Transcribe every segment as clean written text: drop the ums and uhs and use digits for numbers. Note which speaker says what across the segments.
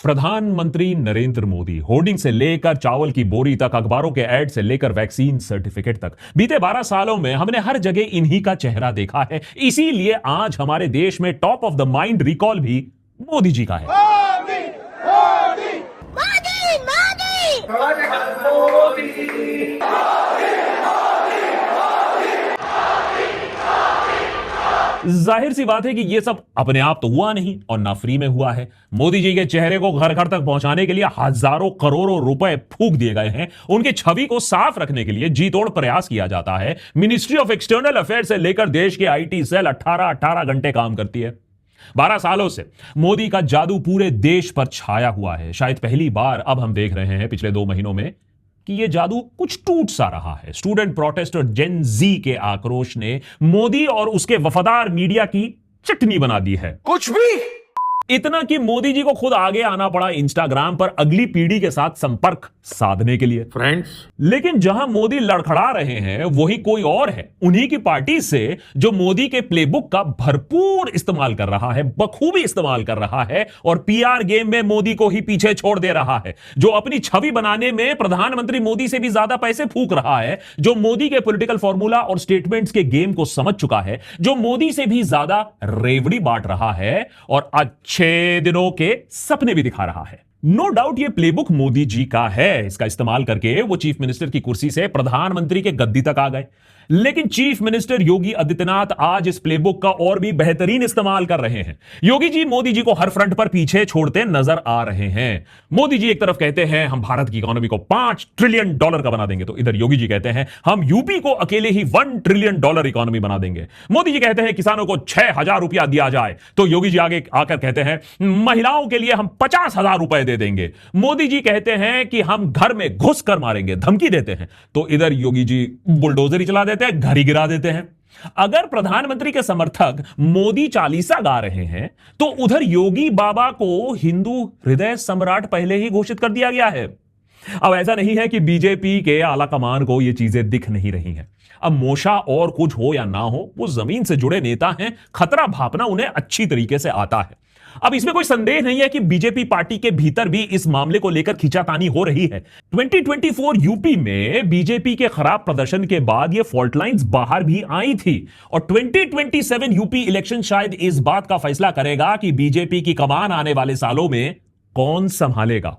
Speaker 1: प्रधानमंत्री नरेंद्र मोदी होर्डिंग से लेकर चावल की बोरी तक, अखबारों के ऐड से लेकर वैक्सीन सर्टिफिकेट तक, बीते 12 सालों में हमने हर जगह इन्हीं का चेहरा देखा है। इसीलिए आज हमारे देश में top of the mind recall भी मोदी जी का है। मोदी, मोदी, मोदी, मोदी। जाहिर सी बात है कि यह सब अपने आप तो हुआ नहीं और ना फ्री में हुआ है। मोदी जी के चेहरे को घर घर तक पहुंचाने के लिए हजारों करोड़ों रुपए फूंक दिए गए हैं। उनकी छवि को साफ रखने के लिए जी तोड़ प्रयास किया जाता है। मिनिस्ट्री ऑफ एक्सटर्नल अफेयर्स से लेकर देश के आईटी सेल 18 घंटे काम करती है। 12 सालों से मोदी का जादू पूरे देश पर छाया हुआ है। शायद पहली बार अब हम देख रहे हैं पिछले 2 महीनों में कि यह जादू कुछ टूट सा रहा है। स्टूडेंट प्रोटेस्ट और जेन जी के आक्रोश ने मोदी और उसके वफादार मीडिया की चटनी बना दी है।
Speaker 2: कुछ भी
Speaker 1: इतना कि मोदी जी को खुद आगे आना पड़ा इंस्टाग्राम पर अगली पीढ़ी के साथ संपर्क साधने के लिए।
Speaker 2: फ्रेंड्स,
Speaker 1: लेकिन जहां मोदी लड़खड़ा रहे हैं वही कोई और है, उन्हीं की पार्टी से, जो मोदी के प्लेबुक का भरपूर इस्तेमाल कर रहा है, बखूबी इस्तेमाल कर रहा है और पीआर गेम में मोदी को ही पीछे छोड़ दे रहा है। जो अपनी छवि बनाने में प्रधानमंत्री मोदी से भी ज्यादा पैसे फूंक रहा है, जो मोदी के पॉलिटिकल फॉर्मूला और स्टेटमेंट्स के गेम को समझ चुका है, जो मोदी से भी ज्यादा रेवड़ी बांट रहा है और अच्छे दिनों के सपने भी दिखा रहा है। नो डाउट ये प्लेबुक मोदी जी का है। इसका इस्तेमाल करके वो चीफ मिनिस्टर की कुर्सी से प्रधानमंत्री के गद्दी तक आ गए। लेकिन चीफ मिनिस्टर योगी आदित्यनाथ आज इस प्लेबुक का और भी बेहतरीन इस्तेमाल कर रहे हैं। योगी जी मोदी जी को हर फ्रंट पर पीछे छोड़ते नजर आ रहे हैं। मोदी जी एक तरफ कहते हैं हम भारत की इकोनॉमी को $5 ट्रिलियन का बना देंगे, तो इधर योगी जी कहते हैं हम यूपी को अकेले ही $1 ट्रिलियन इकोनॉमी बना देंगे। मोदी जी कहते हैं किसानों को 6,000 रुपया दिया जाए, तो योगी जी आगे आकर कहते हैं महिलाओं के लिए हम 50,000 रुपए दे देंगे। मोदी जी कहते हैं कि हम घर में घुस कर मारेंगे, धमकी देते हैं, तो इधर योगी जी बुलडोजर ही चला देते हैं, घर ही गिरा देते हैं। अगर प्रधानमंत्री के समर्थक मोदी चालीसा गा रहे हैं, तो उधर योगी बाबा को हिंदू हृदय सम्राट पहले ही घोषित कर दिया गया है। अब ऐसा नहीं है कि बीजेपी के आला कमान को यह चीजें दिख नहीं रही हैं। अब मोशा और कुछ हो या ना हो, वो जमीन से जुड़े नेता हैं, खतरा भापना उन्हें अच्छी तरीके से आता है। अब इसमें कोई संदेह नहीं है कि बीजेपी पार्टी के भीतर भी इस मामले को लेकर खींचातानी हो रही है। 2024 यूपी में बीजेपी के खराब प्रदर्शन के बाद ये फॉल्ट लाइंस बाहर भी आई थी और 2027 यूपी इलेक्शन शायद इस बात का फैसला करेगा कि बीजेपी की कमान आने वाले सालों में कौन संभालेगा।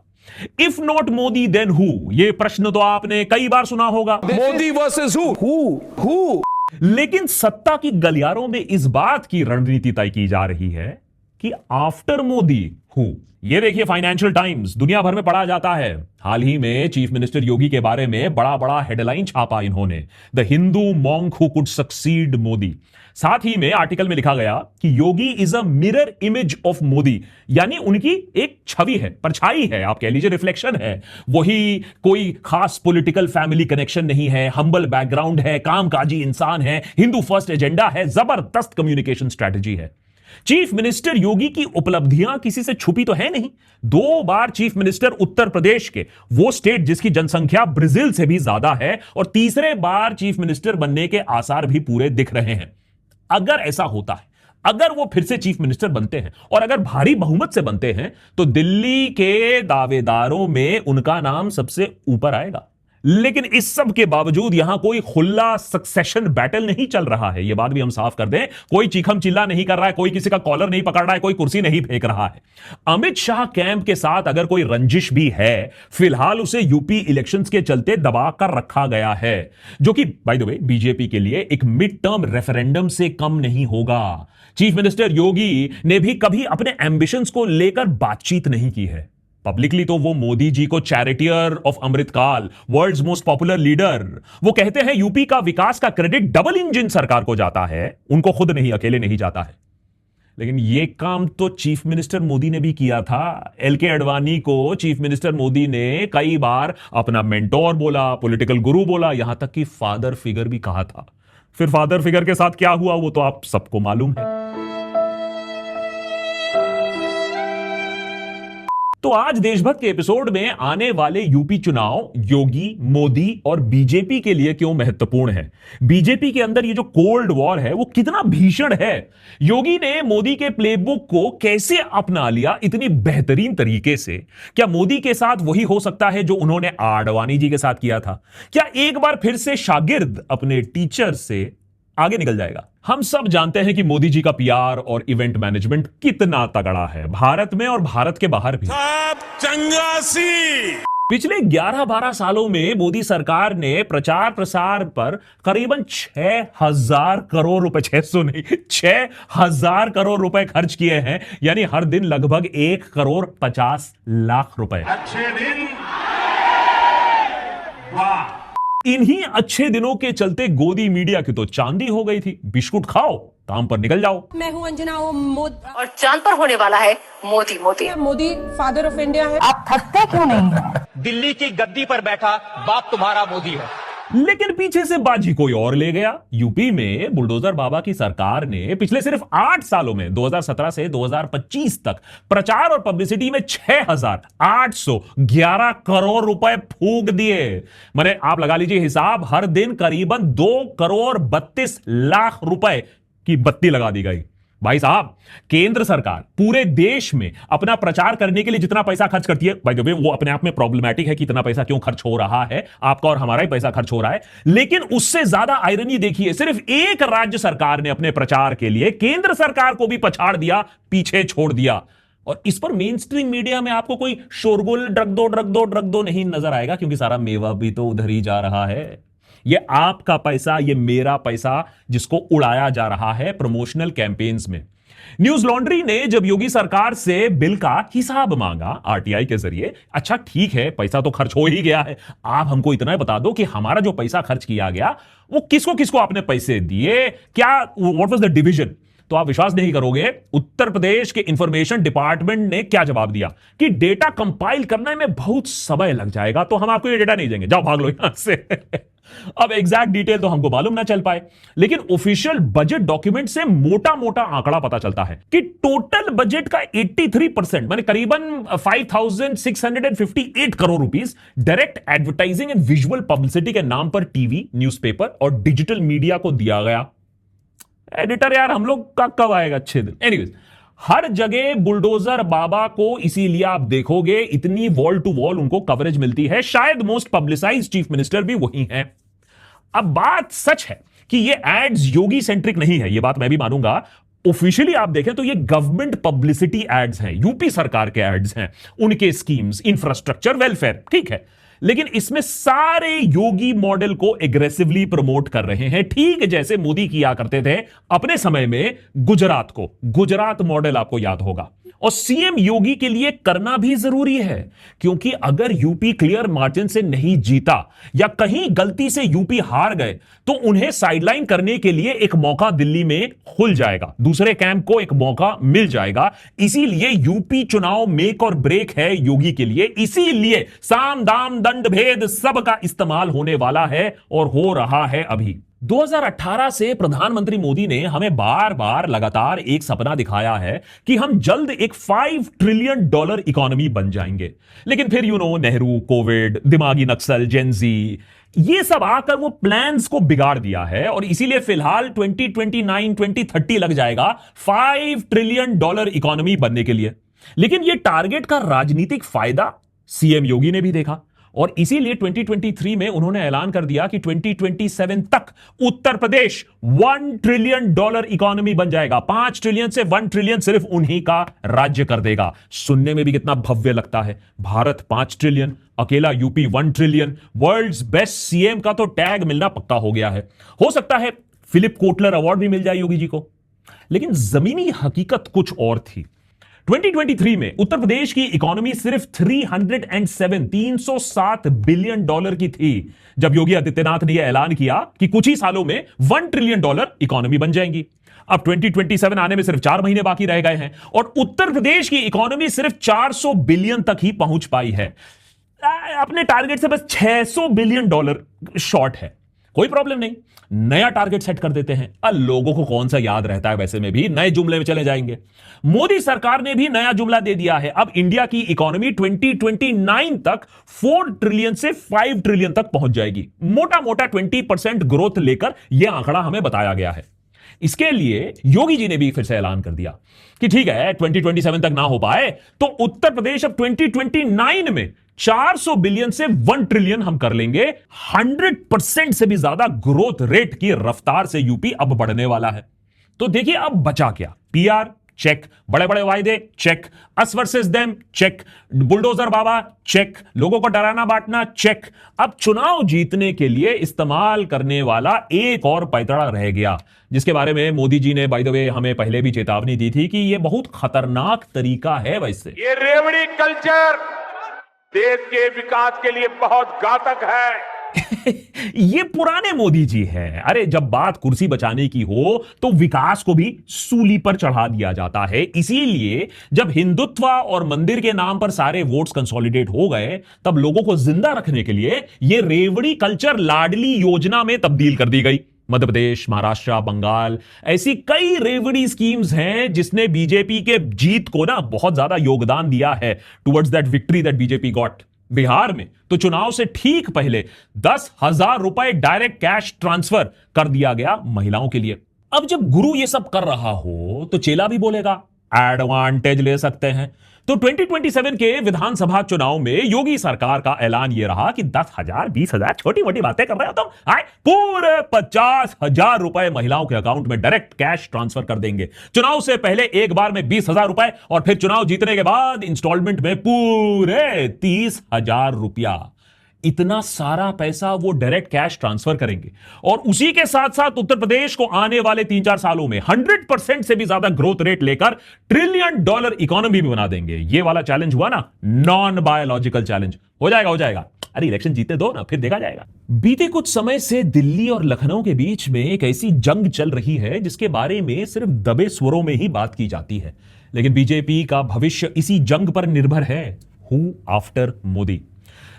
Speaker 1: If not Modi then who, यह प्रश्न तो आपने कई बार सुना होगा,
Speaker 2: मोदी वर्सेस हु।
Speaker 1: लेकिन सत्ता की गलियारों में इस बात की रणनीति तय की जा रही है कि आफ्टर मोदी हु। यह देखिए, फाइनेंशियल टाइम्स दुनिया भर में पढ़ा जाता है। हाल ही में चीफ मिनिस्टर योगी के बारे में बड़ा बड़ा हेडलाइन छापा इन्होंने, the Hindu monk who could succeed Modi. साथ ही में आर्टिकल में लिखा गया कि Yogi is a mirror image of Modi, यानी उनकी एक छवि है, परछाई है, आप कह लीजिए रिफ्लेक्शन है। वही कोई खास पॉलिटिकल फैमिली कनेक्शन नहीं है, हम्बल बैकग्राउंड है, कामकाजी इंसान है, हिंदू फर्स्ट एजेंडा है, जबरदस्त कम्युनिकेशन स्ट्रेटजी है। चीफ मिनिस्टर योगी की उपलब्धियां किसी से छुपी तो है नहीं। 2 बार चीफ मिनिस्टर उत्तर प्रदेश के, वो स्टेट जिसकी जनसंख्या ब्राजील से भी ज्यादा है, और तीसरे बार चीफ मिनिस्टर बनने के आसार भी पूरे दिख रहे हैं। अगर ऐसा होता है, अगर वो फिर से चीफ मिनिस्टर बनते हैं और अगर भारी बहुमत से बनते हैं, तो दिल्ली के दावेदारों में उनका नाम सबसे ऊपर आएगा। लेकिन इस सब के बावजूद यहां कोई खुला सक्सेशन बैटल नहीं चल रहा है, यह बात भी हम साफ कर दें। कोई चीखम चिल्ला नहीं कर रहा है, कोई किसी का कॉलर नहीं पकड़ रहा है, कोई कुर्सी नहीं फेंक रहा है। अमित शाह कैंप के साथ अगर कोई रंजिश भी है, फिलहाल उसे यूपी इलेक्शंस के चलते दबा कर रखा गया है, जो कि बाय द वे बीजेपी के लिए एक मिड टर्म रेफरेंडम से कम नहीं होगा। चीफ मिनिस्टर योगी ने भी कभी अपने एंबिशंस को लेकर बातचीत नहीं की है। पब्लिकली तो वो मोदी जी को charioteer of Amritkaal, world's most popular leader, वो कहते हैं यूपी का विकास का क्रेडिट डबल इंजन सरकार को जाता है, उनको खुद नहीं, अकेले नहीं जाता है। लेकिन ये काम तो चीफ मिनिस्टर मोदी ने भी किया था। एलके अडवाणी को चीफ मिनिस्टर मोदी ने कई बार अपना मेंटोर बोला, पॉलिटिकल गुरु बोला, यहां तक कि फादर फिगर भी कहा था। फिर फादर फिगर के साथ क्या हुआ वो तो आप सबको मालूम है। तो आज देशभक्त के एपिसोड में आने वाले यूपी चुनाव योगी, मोदी और बीजेपी के लिए क्यों महत्वपूर्ण है, बीजेपी के अंदर ये जो कोल्ड वॉर है वो कितना भीषण है, योगी ने मोदी के प्लेबुक को कैसे अपना लिया इतनी बेहतरीन तरीके से, क्या मोदी के साथ वही हो सकता है जो उन्होंने आडवाणी जी के साथ किया था, क्या एक बार फिर से शागिर्द अपने टीचर से आगे निकल जाएगा। हम सब जानते हैं कि मोदी जी का पीआर और इवेंट मैनेजमेंट कितना तगड़ा है, भारत में और भारत के बाहर भी। पिछले 11-12 सालों में मोदी सरकार ने प्रचार प्रसार पर करीबन 6,000 करोड़ रुपए, 600 नहीं 6,000 करोड़ रुपए खर्च किए हैं, यानी हर दिन लगभग 1,50,00,000 रुपए।
Speaker 3: अच्छे दिन, वाह।
Speaker 1: इन्हीं अच्छे दिनों के चलते गोदी मीडिया की तो चांदी हो गई थी। बिस्कुट खाओ, काम पर निकल जाओ।
Speaker 4: मैं हूं अंजना मोदी
Speaker 5: और चांद पर होने वाला है Modi.
Speaker 4: Modi father of India है।
Speaker 5: आप थकते क्यों नहीं?
Speaker 6: दिल्ली की गद्दी पर बैठा बाप तुम्हारा मोदी है,
Speaker 1: लेकिन पीछे से बाजी कोई और ले गया। यूपी में बुलडोजर बाबा की सरकार ने पिछले सिर्फ 8 सालों में 2017 से 2025 तक प्रचार और पब्लिसिटी में 6,811 करोड़ रुपए फूंक दिए। माने आप लगा लीजिए हिसाब, हर दिन करीबन 2,32,00,000 रुपए की बत्ती लगा दी गई। भाई साहब, केंद्र सरकार पूरे देश में अपना प्रचार करने के लिए जितना पैसा खर्च करती है, भाई वो अपने आप में प्रॉब्लमैटिक है कि इतना पैसा क्यों खर्च हो रहा है, आपका और हमारा ही पैसा खर्च हो रहा है, लेकिन उससे ज्यादा आयरनी देखिए, सिर्फ एक राज्य सरकार ने अपने प्रचार के लिए केंद्र सरकार को भी पछाड़ दिया, पीछे छोड़ दिया। और इस पर मेन स्ट्रीम मीडिया में आपको कोई शोरगुल ड्रग दो नहीं नजर आएगा, क्योंकि सारा मेवा भी तो उधर ही जा रहा है। ये आपका पैसा, ये मेरा पैसा, जिसको उड़ाया जा रहा है प्रमोशनल कैंपेन्स में। न्यूज लॉन्ड्री ने जब योगी सरकार से बिल का हिसाब मांगा आरटीआई के जरिए, अच्छा ठीक है पैसा तो खर्च हो ही गया है, आप हमको इतना बता दो कि हमारा जो पैसा खर्च किया गया वो किसको किसको आपने पैसे दिए, क्या व्हाट वाज द डिवीजन। तो आप विश्वास नहीं करोगे, उत्तर प्रदेश के इंफॉर्मेशन डिपार्टमेंट ने क्या जवाब दिया कि डेटा कंपाइल करने में बहुत समय लग जाएगा, तो हम आपको ये डेटा नहीं देंगे, जाओ भाग लो यहां से। अब एग्जैक्ट डिटेल तो हमको मालूम ना चल पाए, लेकिन ऑफिशियल बजट डॉक्यूमेंट से मोटा मोटा आंकड़ा पता चलता है कि टोटल बजट का 83% माने करीबन 5,658 crore rupees direct advertising and visual publicity के नाम पर टीवी, न्यूज़पेपर और डिजिटल मीडिया को दिया गया। एडिटर यार, हम लोग का कब आएगा अच्छे दिन। एनीवेज, हर जगह बुलडोजर बाबा को इसीलिए आप देखोगे इतनी वॉल टू वॉल उनको कवरेज मिलती है, शायद मोस्ट पब्लिसाइज्ड चीफ मिनिस्टर भी वही हैं। अब बात सच है कि ये एड्स योगी सेंट्रिक नहीं है, ये बात मैं भी मानूंगा। ऑफिशियली आप देखें तो ये गवर्नमेंट पब्लिसिटी एड्स हैं, यूपी सरकार के एड्स हैं, उनके स्कीम्स, इंफ्रास्ट्रक्चर, वेलफेयर, ठीक है, लेकिन इसमें सारे योगी मॉडल को एग्रेसिवली प्रमोट कर रहे हैं, ठीक जैसे मोदी किया करते थे अपने समय में गुजरात को। गुजरात मॉडल आपको याद होगा, और सीएम योगी के लिए करना भी जरूरी है, क्योंकि अगर यूपी क्लियर मार्जिन से नहीं जीता या कहीं गलती से यूपी हार गए तो उन्हें साइडलाइन करने के लिए एक मौका दिल्ली में खुल जाएगा, दूसरे कैंप को एक मौका मिल जाएगा। इसीलिए यूपी चुनाव मेक और ब्रेक है योगी के लिए, इसीलिए साम दाम दंड भेद सब का इस्तेमाल होने वाला है और हो रहा है अभी। 2018 से प्रधानमंत्री मोदी ने हमें बार बार लगातार एक सपना दिखाया है कि हम जल्द एक $5 ट्रिलियन इकोनॉमी बन जाएंगे, लेकिन फिर नेहरू, कोविड, दिमागी नक्सल, जेनजी, ये सब आकर वो प्लान्स को बिगाड़ दिया है, और इसीलिए फिलहाल 2029-2030 लग जाएगा $5 ट्रिलियन इकोनॉमी बनने के लिए। लेकिन ये टारगेट का राजनीतिक फायदा सीएम योगी ने भी देखा, और इसीलिए 2023 में उन्होंने ऐलान कर दिया कि 2027 तक उत्तर प्रदेश $1 ट्रिलियन इकोनॉमी बन जाएगा। 5 ट्रिलियन से 1 ट्रिलियन सिर्फ उन्हीं का राज्य कर देगा। सुनने में भी कितना भव्य लगता है, भारत 5 ट्रिलियन, अकेला UP 1 trillion, world's best CM का तो टैग मिलना पक्का हो गया है। हो सकता है फिलिप कोटलर अवार्ड भी मिल जाए योगी जी को, लेकिन जमीनी हकीकत कुछ और थी। 2023 में उत्तर प्रदेश की इकोनॉमी सिर्फ 307 बिलियन डॉलर की थी, जब योगी आदित्यनाथ ने यह ऐलान किया कि कुछ ही सालों में $1 ट्रिलियन इकोनॉमी बन जाएंगी। अब 2027 आने में सिर्फ 4 महीने बाकी रह गए हैं और उत्तर प्रदेश की इकोनॉमी सिर्फ 400 बिलियन तक ही पहुंच पाई है। अपने टारगेट से बस $600 बिलियन शॉर्ट है। कोई प्रॉब्लम नहीं, नया टारगेट सेट कर देते हैं। अब लोगों को कौन सा याद रहता है, वैसे में भी नए जुमले में चले जाएंगे। मोदी सरकार ने भी नया जुमला दे दिया है। अब इंडिया की इकोनॉमी 2029 तक 4 ट्रिलियन से 5 ट्रिलियन तक पहुंच जाएगी। मोटा मोटा 20% ग्रोथ लेकर यह आंकड़ा हमें बताया गया है। इसके लिए योगी जी ने भी फिर से ऐलान कर दिया कि ठीक है, 2027 तक ना हो पाए तो उत्तर प्रदेश अब 2029 में 400 बिलियन से 1 ट्रिलियन हम कर लेंगे। 100% से भी ज्यादा ग्रोथ रेट की रफ्तार से यूपी अब बढ़ने वाला है। तो देखिए अब बचा क्या? पीआर चेक, बड़े बड़े वायदे check, us versus them check, bulldozer बाबा चेक, लोगों को डराना बांटना चेक। अब चुनाव जीतने के लिए इस्तेमाल करने वाला एक और पैतरा रह गया, जिसके बारे में मोदी जी ने बाय द वे हमें पहले भी चेतावनी दी थी कि यह बहुत खतरनाक तरीका है। वैसे
Speaker 2: ये रेवड़ी कल्चर देश के विकास के लिए बहुत घातक है।
Speaker 1: ये पुराने मोदी जी हैं। अरे जब बात कुर्सी बचाने की हो तो विकास को भी सूली पर चढ़ा दिया जाता है। इसीलिए जब हिंदुत्व और मंदिर के नाम पर सारे वोट्स कंसोलिडेट हो गए, तब लोगों को जिंदा रखने के लिए यह रेवड़ी कल्चर लाडली योजना में तब्दील कर दी गई। मध्य प्रदेश, महाराष्ट्र, बंगाल, ऐसी कई रेवड़ी स्कीम्स हैं जिसने बीजेपी के जीत को ना बहुत ज्यादा योगदान दिया है towards that victory that BJP got. Bihar में तो चुनाव से ठीक पहले 10,000 रुपए डायरेक्ट कैश ट्रांसफर कर दिया गया महिलाओं के लिए। अब जब गुरु ये सब कर रहा हो तो चेला भी बोलेगा एडवांटेज ले सकते हैं। तो 2027 के विधानसभा चुनाव में योगी सरकार का ऐलान यह रहा कि 10,000 20,000 छोटी मोटी बातें कर रहे हो तुम, आए पूरे 50,000 रुपए महिलाओं के अकाउंट में डायरेक्ट कैश ट्रांसफर कर देंगे। चुनाव से पहले एक बार में 20,000 रुपए और फिर चुनाव जीतने के बाद इंस्टॉलमेंट में पूरे 30,000 रुपया। इतना सारा पैसा वो डायरेक्ट कैश ट्रांसफर करेंगे और उसी के साथ साथ उत्तर प्रदेश को आने वाले 3-4 सालों में 100% से भी ज्यादा ग्रोथ रेट लेकर $1 ट्रिलियन इकोनॉमी भी बना देंगे। ये वाला चैलेंज हुआ ना, नॉन बायोलॉजिकल चैलेंज। हो जाएगा। अरे इलेक्शन जीतने दो ना, फिर देखा जाएगा। बीते कुछ समय से दिल्ली और लखनऊ के बीच में एक ऐसी जंग चल रही है जिसके बारे में सिर्फ दबे स्वरों में ही बात की जाती है, लेकिन बीजेपी का भविष्य इसी जंग पर निर्भर है। Who after Modi?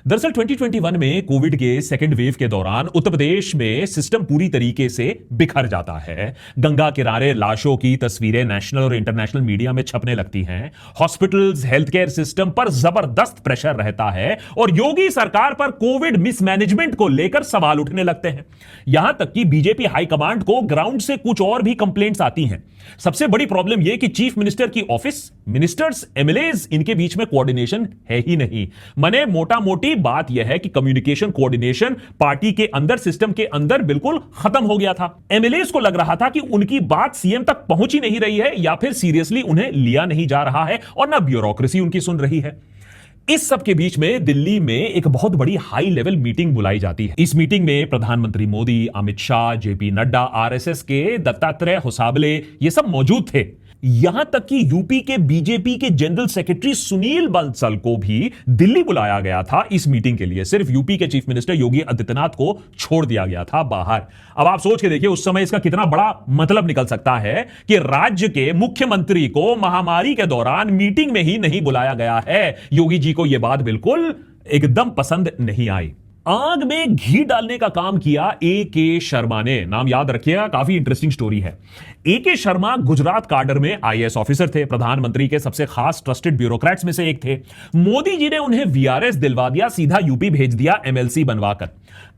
Speaker 1: दरअसल 2021 में कोविड के सेकेंड वेव के दौरान उत्तर प्रदेश में सिस्टम पूरी तरीके से बिखर जाता है। गंगा किनारे लाशों की तस्वीरें नेशनल और इंटरनेशनल मीडिया में छपने लगती हैं। हॉस्पिटल्स, हेल्थ केयर सिस्टम पर जबरदस्त प्रेशर रहता है और योगी सरकार पर कोविड मिसमैनेजमेंट को लेकर सवाल उठने लगते हैं। यहां तक कि बीजेपी हाईकमांड को ग्राउंड से कुछ और भी कंप्लेंट्स आती हैं। सबसे बड़ी प्रॉब्लम यह कि चीफ मिनिस्टर की ऑफिस, मिनिस्टर्स, एमएलएज, इनके बीच में कोऑर्डिनेशन है ही नहीं। माने मोटा मोटी बात यह है कि कम्युनिकेशन कोऑर्डिनेशन पार्टी के अंदर, सिस्टम के अंदर बिल्कुल खत्म हो गया था। एमएलएज को लग रहा था कि उनकी बात सीएम तक पहुंच ही नहीं रही है, या फिर सीरियसली उन्हें लिया नहीं जा रहा है और ना ब्यूरोक्रेसी उनकी सुन रही है। इस सब के बीच में दिल्ली में एक बहुत बड़ी हाई लेवल मीटिंग बुलाई जाती है। इस मीटिंग में प्रधानमंत्री मोदी, अमित शाह, जेपी नड्डा, आरएसएस के दत्तात्रेय होसाबले ये सब मौजूद थे। यहां तक कि यूपी के बीजेपी के जनरल सेक्रेटरी सुनील बंसल को भी दिल्ली बुलाया गया था इस मीटिंग के लिए। सिर्फ यूपी के चीफ मिनिस्टर योगी आदित्यनाथ को छोड़ दिया गया था बाहर। अब आप सोच के देखिए उस समय इसका कितना बड़ा मतलब निकल सकता है कि राज्य के मुख्यमंत्री को महामारी के दौरान मीटिंग में ही नहीं बुलाया गया है। योगी जी को यह बात बिल्कुल एकदम पसंद नहीं आई। आग में घी डालने का काम किया ए.के. शर्मा ने। नाम याद रखिएगा, काफी इंटरेस्टिंग स्टोरी है। ए.के. शर्मा गुजरात काडर में आईएएस ऑफिसर थे, प्रधानमंत्री के सबसे खास ट्रस्टेड ब्यूरोक्रेट्स में से एक थे। मोदी जी ने उन्हें वीआरएस दिलवा दिया, सीधा यूपी भेज दिया एमएलसी बनवाकर।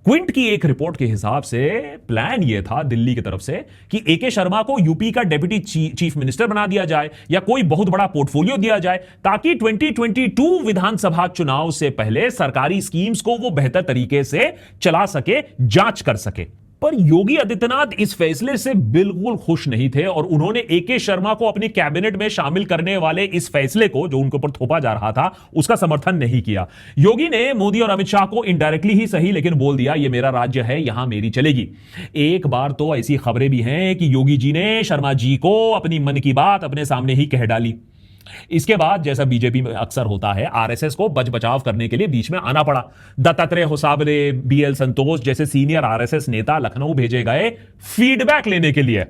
Speaker 1: क्विंट की एक रिपोर्ट के हिसाब से प्लान यह था दिल्ली की तरफ से कि ए.के. शर्मा को यूपी का डेप्यूटी चीफ मिनिस्टर बना दिया जाए या कोई बहुत बड़ा पोर्टफोलियो दिया जाए, ताकि 2022 विधानसभा चुनाव से पहले सरकारी स्कीम्स को वो बेहतर तरीके से चला सके, जांच कर सके। पर योगी आदित्यनाथ इस फैसले से बिल्कुल खुश नहीं थे और उन्होंने ए.के. शर्मा को अपनी कैबिनेट में शामिल करने वाले इस फैसले को, जो उनके ऊपर थोपा जा रहा था, उसका समर्थन नहीं किया। योगी ने मोदी और अमित शाह को इनडायरेक्टली ही सही लेकिन बोल दिया, यह मेरा राज्य है, यहां मेरी चलेगी। एक बार तो ऐसी खबरें भी हैं कि योगी जी ने शर्मा जी को अपनी मन की बात अपने सामने ही कह डाली। इसके बाद जैसा बीजेपी में अक्सर होता है, आरएसएस को बच बचाव करने के लिए बीच में आना पड़ा। दत्तात्रेय होसाबले, बीएल संतोष जैसे सीनियर आरएसएस नेता लखनऊ भेजे गए फीडबैक लेने के लिए।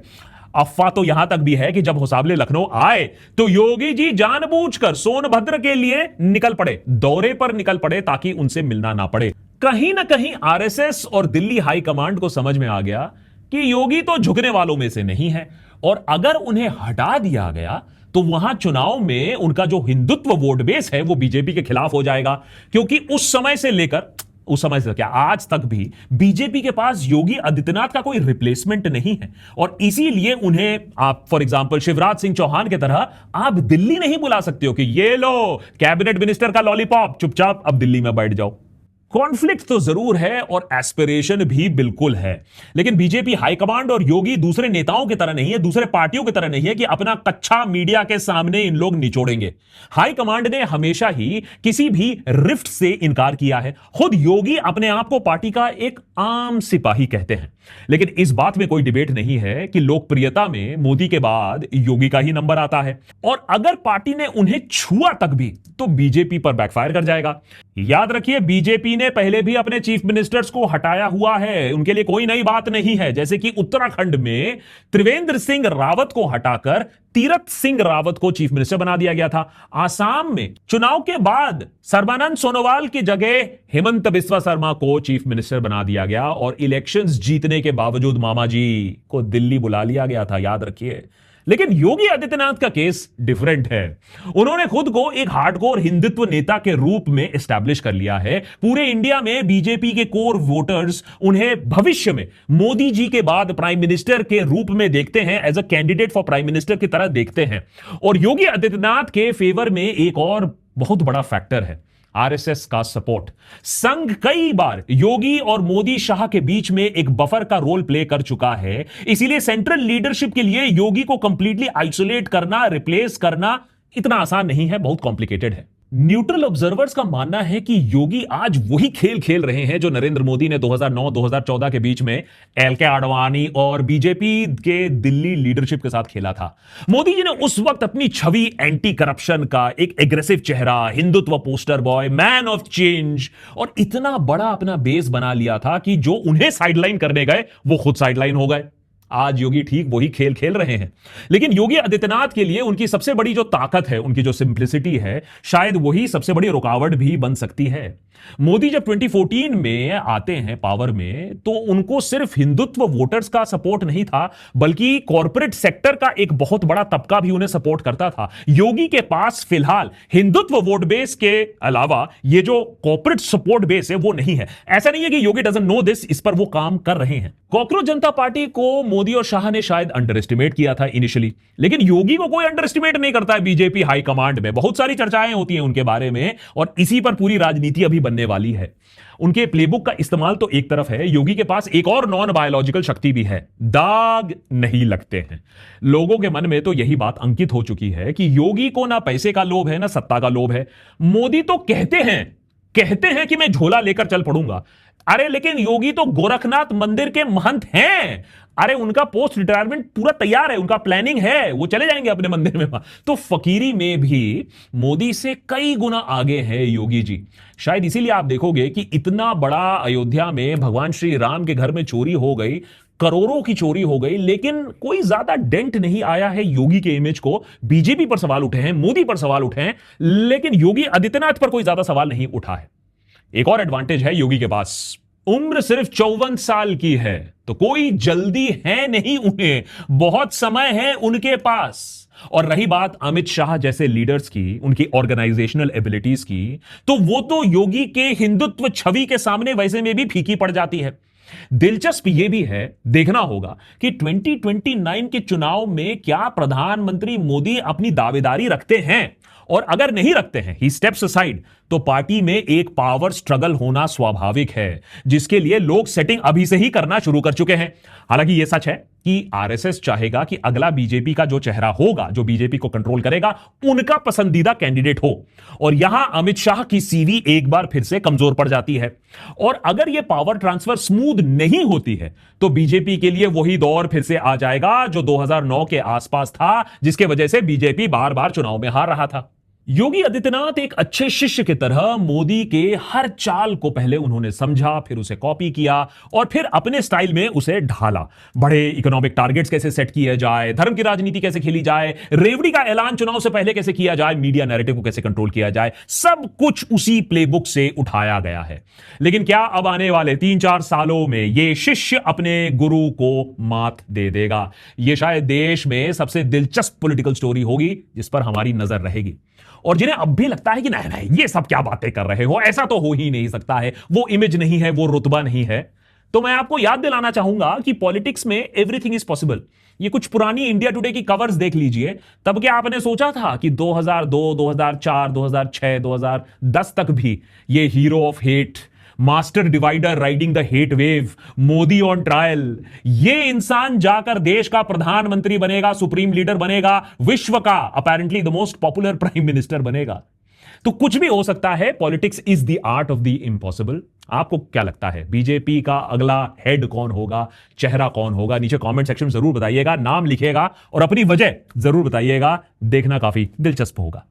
Speaker 1: अफवाह तो यहां तक भी है कि जब होसाबले लखनऊ आए तो योगी जी जानबूझकर सोनभद्र के लिए निकल पड़े, दौरे पर निकल पड़े ताकि उनसे मिलना ना पड़े। कहीं ना कहीं आरएसएस और दिल्ली हाईकमांड को समझ में आ गया कि योगी तो झुकने वालों में से नहीं है, और अगर उन्हें हटा दिया गया तो वहां चुनाव में उनका जो हिंदुत्व वोट बेस है वो बीजेपी के खिलाफ हो जाएगा। क्योंकि उस समय से क्या आज तक भी बीजेपी के पास योगी आदित्यनाथ का कोई रिप्लेसमेंट नहीं है, और इसीलिए उन्हें आप फॉर एग्जांपल शिवराज सिंह चौहान की तरह आप दिल्ली नहीं बुला सकते हो कि ये लो कैबिनेट मिनिस्टर का लॉलीपॉप, चुपचाप अब दिल्ली में बैठ जाओ। कॉन्फ्लिक्ट तो जरूर है और एस्पिरेशन भी बिल्कुल है, लेकिन बीजेपी हाईकमांड और योगी दूसरे नेताओं की तरह नहीं है, दूसरे पार्टियों की तरह नहीं है कि अपना कच्चा मीडिया के सामने इन लोग निचोड़ेंगे। हाईकमांड ने हमेशा ही किसी भी रिफ्ट से इनकार किया है। खुद योगी अपने आप को पार्टी का एक आम सिपाही कहते हैं, लेकिन इस बात में कोई डिबेट नहीं है कि लोकप्रियता में मोदी के बाद योगी का ही नंबर आता है, और अगर पार्टी ने उन्हें छुआ तक भी तो बीजेपी पर बैकफायर कर जाएगा। याद रखिए, बीजेपी ने पहले भी अपने चीफ मिनिस्टर्स को हटाया हुआ है, उनके लिए कोई नई बात नहीं है। जैसे कि उत्तराखंड में त्रिवेंद्र सिंह रावत को हटाकर तीरथ सिंह रावत को चीफ मिनिस्टर बना दिया गया था। आसाम में चुनाव के बाद सर्बानंद सोनोवाल की जगह हेमंत बिस्वा शर्मा को चीफ मिनिस्टर बना दिया गया, और इलेक्शंस जीतने के बावजूद मामा जी को दिल्ली बुला लिया गया था, याद रखिए। लेकिन योगी आदित्यनाथ का केस डिफरेंट है। उन्होंने खुद को एक हार्डकोर हिंदुत्व नेता के रूप में एस्टैब्लिश कर लिया है। पूरे इंडिया में बीजेपी के कोर वोटर्स उन्हें भविष्य में मोदी जी के बाद प्राइम मिनिस्टर के रूप में देखते हैं, as a candidate for prime minister की तरह देखते हैं। और योगी आदित्यनाथ के फेवर में एक और बहुत बड़ा फैक्टर है, आरएसएस का सपोर्ट। संघ कई बार योगी और मोदी शाह के बीच में एक बफर का रोल प्ले कर चुका है, इसीलिए सेंट्रल लीडरशिप के लिए योगी को कंप्लीटली आइसोलेट करना, रिप्लेस करना इतना आसान नहीं है, बहुत कॉम्प्लिकेटेड है। न्यूट्रल ऑब्जर्वर्स का मानना है कि योगी आज वही खेल खेल रहे हैं जो नरेंद्र मोदी ने 2009-2014 के बीच में एलके आडवाणी और बीजेपी के दिल्ली लीडरशिप के साथ खेला था। मोदी जी ने उस वक्त अपनी छवि एंटी करप्शन का, एक एग्रेसिव चेहरा, Hindutva poster boy, man of change, और इतना बड़ा अपना बेस बना लिया था कि जो उन्हें साइडलाइन करने गए वो खुद साइडलाइन हो गए। आज योगी ठीक वही खेल खेल रहे हैं, लेकिन योगी आदित्यनाथ के लिए उनकी सबसे बड़ी जो ताकत है, उनकी जो सिंप्लिसिटी है, शायद वही सबसे बड़ी रुकावट भी बन सकती है। मोदी जब 2014 में आते हैं पावर में, तो उनको सिर्फ हिंदुत्व वोटर्स का सपोर्ट नहीं था, बल्कि कॉर्पोरेट सेक्टर का एक बहुत बड़ा तबका भी उन्हें सपोर्ट करता था। योगी के पास फिलहाल हिंदुत्व वोट बेस के अलावा ये जो कॉर्पोरेट सपोर्ट बेस है वो नहीं है। ऐसा नहीं है कि योगी डजंट नो दिस, इस पर वो काम कर रहे हैं। कॉकरोच जनता पार्टी को मोदी और शाह ने शायद अंडर एस्टिमेट किया था इनिशियली, लेकिन योगी को कोई अंडर एस्टिमेट नहीं करता है बीजेपी हाईकमांड में। बहुत सारी चर्चाएं होती हैं उनके बारे में, और इसी पर पूरी राजनीति अभी बनने वाली है। उनके प्लेबुक का इस्तेमाल तो एक तरफ है, योगी के पास एक और नॉन बायोलॉजिकल शक्ति भी है, दाग नहीं लगते हैं। लोगों के मन में तो यही बात अंकित हो चुकी है कि योगी को ना पैसे का लोभ है, ना सत्ता का लोभ है। मोदी तो कहते हैं कि मैं झोला लेकर चल पड़ूंगा, अरे लेकिन योगी तो गोरखनाथ मंदिर के महंत हैं। अरे उनका पोस्ट रिटायरमेंट पूरा तैयार है, उनका प्लानिंग है, वो चले जाएंगे अपने मंदिर में। तो फकीरी में भी मोदी से कई गुना आगे है योगी जी। शायद इसीलिए आप देखोगे कि इतना बड़ा अयोध्या में भगवान श्री राम के घर में चोरी हो गई, करोड़ों की चोरी हो गई, लेकिन कोई ज्यादा डेंट नहीं आया है योगी के इमेज को। बीजेपी पर सवाल उठे हैं, मोदी पर सवाल उठे हैं, लेकिन योगी आदित्यनाथ पर कोई ज्यादा सवाल नहीं उठा है। एक और एडवांटेज है योगी के पास, उम्र सिर्फ 54 साल की है, तो कोई जल्दी है नहीं उन्हें, बहुत समय है उनके पास। और रही बात अमित शाह जैसे लीडर्स की, उनकी ऑर्गेनाइजेशनल एबिलिटीज की, तो वो तो योगी के हिंदुत्व छवि के सामने वैसे में भी फीकी पड़ जाती है। दिलचस्प यह भी है, देखना होगा कि 2029 के चुनाव में क्या प्रधानमंत्री मोदी अपनी दावेदारी रखते हैं, और अगर नहीं रखते हैं, ही स्टेप्स असाइड, तो पार्टी में एक पावर स्ट्रगल होना स्वाभाविक है, जिसके लिए लोग सेटिंग अभी से ही करना शुरू कर चुके हैं। हालांकि यह सच है कि आरएसएस चाहेगा कि अगला बीजेपी का जो चेहरा होगा, जो बीजेपी को कंट्रोल करेगा, उनका पसंदीदा कैंडिडेट हो, और यहां अमित शाह की सीवी एक बार फिर से कमजोर पड़ जाती है। और अगर यह पावर ट्रांसफर स्मूथ नहीं होती है, तो बीजेपी के लिए वही दौर फिर से आ जाएगा जो 2009 के आसपास था, जिसके वजह से बीजेपी बार बार चुनाव में हार रहा था। योगी आदित्यनाथ एक अच्छे शिष्य की तरह मोदी के हर चाल को पहले उन्होंने समझा, फिर उसे कॉपी किया और फिर अपने स्टाइल में उसे ढाला। बड़े इकोनॉमिक टारगेट्स कैसे सेट किए जाए, धर्म की राजनीति कैसे खेली जाए, रेवड़ी का ऐलान चुनाव से पहले कैसे किया जाए, मीडिया नैरेटिव को कैसे कंट्रोल किया जाए, सब कुछ उसी प्लेबुक से उठाया गया है। लेकिन क्या अब आने वाले 3-4 सालों में यह शिष्य अपने गुरु को मात दे देगा? यह शायद देश में सबसे दिलचस्प पॉलिटिकल स्टोरी होगी जिस पर हमारी नजर रहेगी। और जिन्हें अब भी लगता है कि नहीं नहीं ये सब क्या बातें कर रहे हो, ऐसा तो हो ही नहीं सकता है, वो इमेज नहीं है, वो रुतबा नहीं है, तो मैं आपको याद दिलाना चाहूंगा कि पॉलिटिक्स में एवरीथिंग इज पॉसिबल। ये कुछ पुरानी इंडिया टुडे की कवर्स देख लीजिए। तब क्या आपने सोचा था कि 2002, 2004, 2006, 2010 तक भी ये hero of hate, master divider riding the hate wave, Modi on trial, ये इंसान जाकर देश का प्रधानमंत्री बनेगा, सुप्रीम लीडर बनेगा, विश्व का apparently the most popular prime minister बनेगा? तो कुछ भी हो सकता है। Politics is the art of the impossible. आपको क्या लगता है बीजेपी का अगला हेड कौन होगा, चेहरा कौन होगा? नीचे कमेंट सेक्शन में जरूर बताइएगा, नाम लिखिएगा और अपनी वजह जरूर बताइएगा। देखना काफी दिलचस्प होगा।